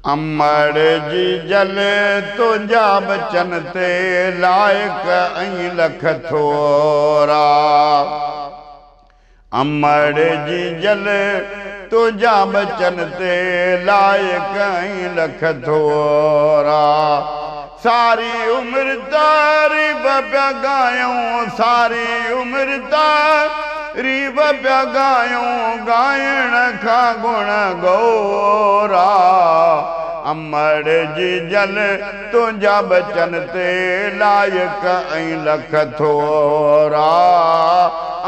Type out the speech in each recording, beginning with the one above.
अमर जी जल तुंहिंजा बचन ते लाइक ऐं लख थोरा। अमर जी जल तुंहिंजा बचन ते लाइक ऐं लख थोरा। सारी उम्र तारीफ़ पिया ॻायूं, सारी उम्र तारीफ़ पिया ॻायूं, ॻाइण खां गुण गौरा। अमर जी जल तुंहिंजा बचन ते लाइक ऐं लख थोरा।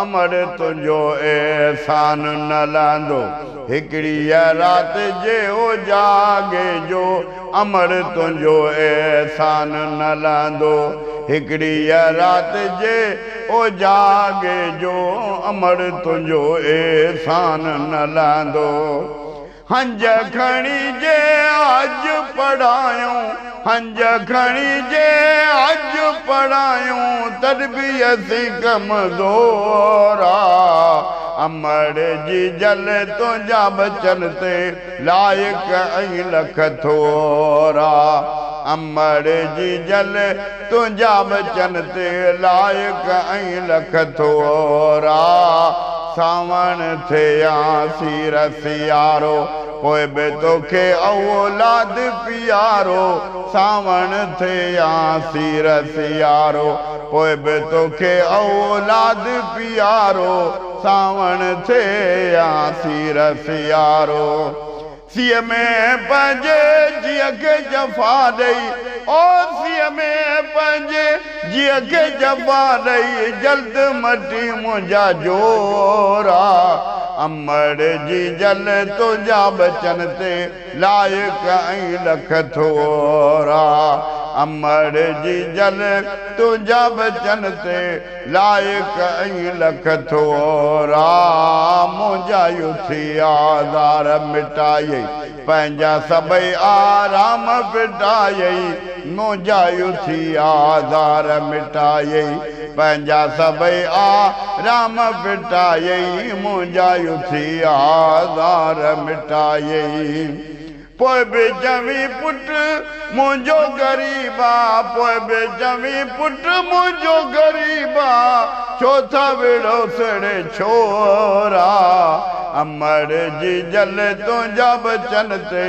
अमर तुंहिंजो एहसान न लहंदो हिकिड़ी राति जे जागे जो। अमर तुंहिंजो एहसान न लहंदो हिकिड़ी राति जे जागे जो। अमर तुंहिंजो एहसान न लहंदो। हंज खणी जे अॼु पढ़ायूं, हंज खणी जे अॼु पढ़ायूं, तॾ बि असीं कमज़ोरा। अमर जी जल तुंहिंजा बचन ते लाइक ऐं लख थोरा। अमर जी जल तुंहिंजा बचन ते लाइक ऐं लख थोरा। सावण थे सीर सियारो, पोइ बि तोखे औलाद पियारो। सावण थे सीर सियारो, पोइ बि तोखे औलाद पियारो। सावण थे सीर सियारो। सीअ में पंहिंजे जीअ खे जफ़ा ॾेई, ओ सीअ में पंहिंजे जीअ खे जफ़ा ॾेई, जल्द मटी मुंहिंजा जोरा। अमर जी जल तुंहिंजा बचन ते लाइक ऐं लख थोरा। अमर जी जल तुंहिंजा बचन ते लाइक ऐं लख थोरा। मुंहिंजा युथी आज़ार मिटाई, पंहिंजा सभई आराम फिटायई। मुंहिंजा युथी आज़ार मिटाई, पंहिंजा सभई आराम फिटायई। मुंहिंजा युथी आज़ार मिटायई। पोइ बि चवी पुट मुंहिंजो ग़रीबा, पोइ बि चवी पुट मुंहिंजो ग़रीबा, छो था विड़ो सड़े छोरा। अमर जी जल तुंहिंजा बचन ते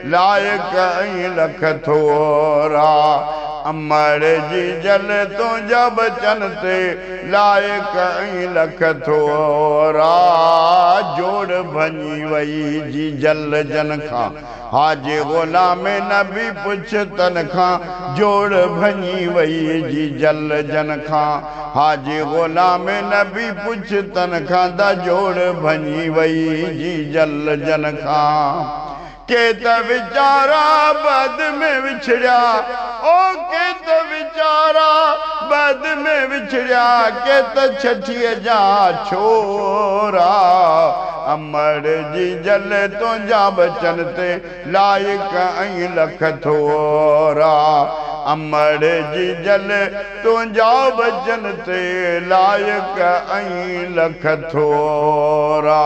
लाइक ऐं लख थोरा। अमर जी जल तुंहिंजा बचन ते लाइक ऐं लख थोरा। जोड़ भञी वई जी जल जन खां, हाजी ग़ुलाम नबी पुछ तन खां। जोड़ भञी वई जी जल जन खां, हाजी ग़ुलाम नबी पुछ तन खां। दा जोड़ भञी वई जी जल जन खां। के त वीचारा बद में विछड़िया, ओ के त वीचारा बद में विछड़िया, के त छठीअ जा छोरा। अमर जी जल तुंहिंजा बचन ते लाइक ऐं लख थोरा। अमर जी जल तुंहिंजा बचन ते लाइक ऐं लख थोरा।